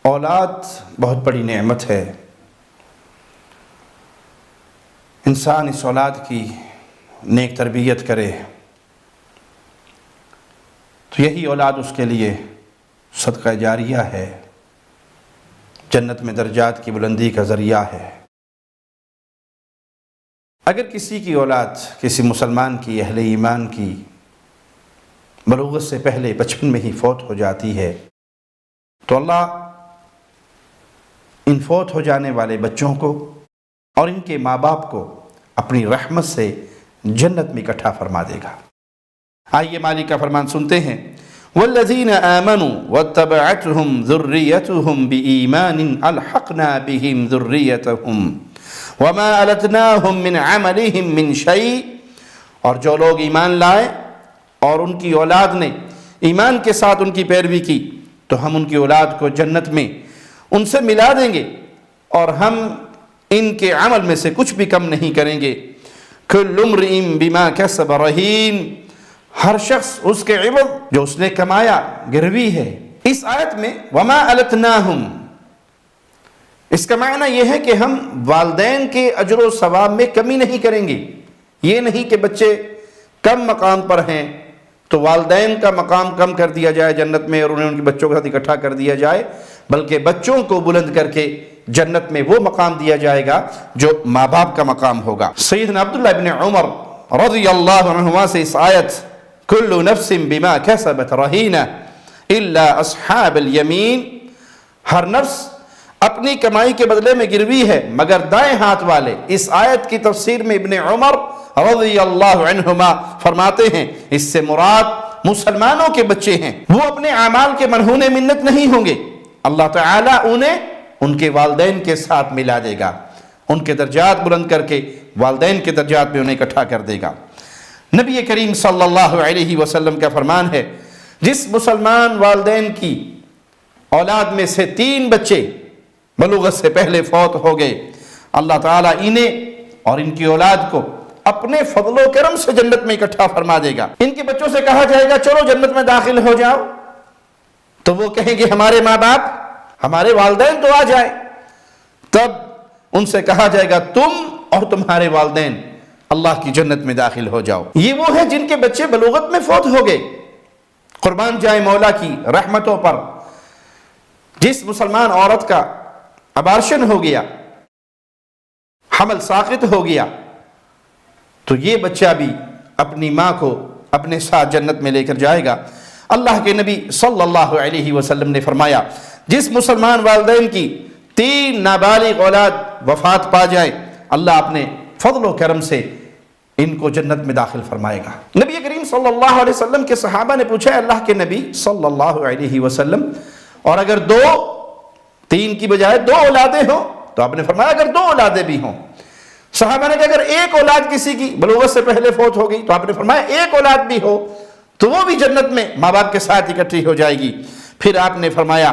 اولاد بہت بڑی نعمت ہے۔ انسان اس اولاد کی نیک تربیت کرے تو یہی اولاد اس کے لیے صدقہ جاریہ ہے، جنت میں درجات کی بلندی کا ذریعہ ہے۔ اگر کسی کی اولاد کسی مسلمان کی، اہل ایمان کی، بلوغت سے پہلے بچپن میں ہی فوت ہو جاتی ہے تو اللہ ان فوت ہو جانے والے بچوں کو اور ان کے ماں باپ کو اپنی رحمت سے جنت میں اکٹھا فرما دے گا۔ آئیے مالک کا فرمان سنتے ہیں، والذین آمنوا واتبعتهم ذریتهم بإیمان الحقنا بهم ذریتهم وما ألتناهم من عملهم من شیء، اور جو لوگ ایمان لائے اور ان کی اولاد نے ایمان کے ساتھ ان کی پیروی کی تو ہم ان کی اولاد کو جنت میں ان سے ملا دیں گے اور ہم ان کے عمل میں سے کچھ بھی کم نہیں کریں گے۔ کل امرئ بما کسب رہین، ہر شخص اس کے عوض جو اس نے کمایا گروی ہے۔ اس آیت میں وما التناہم، اس کا معنی یہ ہے کہ ہم والدین کے اجر و ثواب میں کمی نہیں کریں گے۔ یہ نہیں کہ بچے کم مقام پر ہیں تو والدین کا مقام کم کر دیا جائے جنت میں اور انہیں ان کے بچوں کے ساتھ اکٹھا کر دیا جائے، بلکہ بچوں کو بلند کر کے جنت میں وہ مقام دیا جائے گا جو ماں باپ کا مقام ہوگا۔ سیدنا عبداللہ بن عمر رضی اللہ عنہما سے اس آیت کل نفس بما کسبت رہینہ الا اصحاب الیمین، ہر نفس اپنی کمائی کے بدلے میں گروی ہے مگر دائیں ہاتھ والے، اس آیت کی تفسیر میں ابن عمر رضی اللہ عنہما فرماتے ہیں اس سے مراد مسلمانوں کے بچے ہیں، وہ اپنے اعمال کے مرہون منت نہیں ہوں گے، اللہ تعالیٰ انہیں ان کے والدین کے ساتھ ملا دے گا، ان کے درجات بلند کر کے والدین کے درجات میں انہیں اکٹھا کر دے گا۔ نبی کریم صلی اللہ علیہ وسلم کا فرمان ہے، جس مسلمان والدین کی اولاد میں سے 3 بچے بلوغت سے پہلے فوت ہو گئے، اللہ تعالیٰ انہیں اور ان کی اولاد کو اپنے فضل و کرم سے جنت میں اکٹھا فرما دے گا۔ ان کے بچوں سے کہا جائے گا چلو جنت میں داخل ہو جاؤ، تو وہ کہیں گے ہمارے ماں باپ، ہمارے والدین تو آ جائے، تب ان سے کہا جائے گا تم اور تمہارے والدین اللہ کی جنت میں داخل ہو جاؤ۔ یہ وہ ہیں جن کے بچے بلوغت میں فوت ہو گئے۔ قربان جائے مولا کی رحمتوں پر، جس مسلمان عورت کا ابارشن ہو گیا، حمل ساقط ہو گیا، تو یہ بچہ بھی اپنی ماں کو اپنے ساتھ جنت میں لے کر جائے گا۔ اللہ کے نبی صلی اللہ علیہ وسلم نے فرمایا جس مسلمان والدین کی 3 نابالغ اولاد وفات پا جائے، اللہ اپنے فضل و کرم سے ان کو جنت میں داخل فرمائے گا۔ نبی کریم صلی اللہ علیہ وسلم کے صحابہ نے پوچھا اللہ کے نبی صلی اللہ علیہ وسلم، اور اگر 3 کی بجائے 2 اولادیں ہوں تو آپ نے فرمایا اگر 2 اولادیں بھی ہوں۔ صحابہ نے کہا اگر 1 اولاد کسی کی بلوغت سے پہلے فوت ہو گئی تو آپ نے فرمایا 1 اولاد بھی ہو تو وہ بھی جنت میں ماں باپ کے ساتھ اکٹھی ہو جائے گی۔ پھر آپ نے فرمایا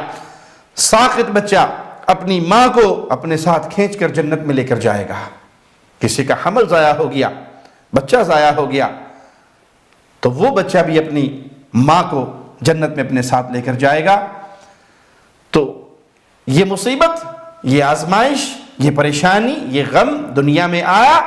ساقط بچہ اپنی ماں کو اپنے ساتھ کھینچ کر جنت میں لے کر جائے گا۔ کسی کا حمل ضائع ہو گیا، بچہ ضائع ہو گیا، تو وہ بچہ بھی اپنی ماں کو جنت میں اپنے ساتھ لے کر جائے گا۔ تو یہ مصیبت، یہ آزمائش، یہ پریشانی، یہ غم دنیا میں آیا،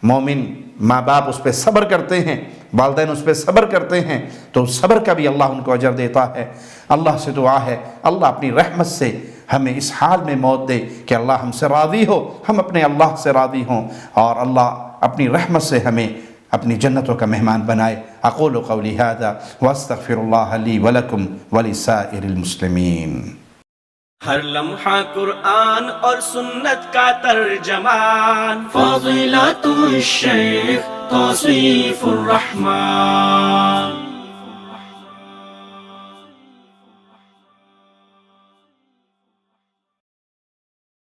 مومن ماں باپ اس پہ صبر کرتے ہیں، والدین اس پہ صبر کرتے ہیں تو صبر کا بھی اللہ ان کو اجر دیتا ہے۔ اللہ سے دعا ہے اللہ اپنی رحمت سے ہمیں اس حال میں موت دے کہ اللہ ہم سے راضی ہو، ہم اپنے اللہ سے راضی ہوں، اور اللہ اپنی رحمت سے ہمیں اپنی جنتوں کا مہمان بنائے۔ اقول قولی ھذا واستغفر اللہ لی ولکم ولسائر المسلمین۔ ہر لمحہ قرآن اور سنت کا ترجمان، فضیلت الشیخ توصیف الرحمان۔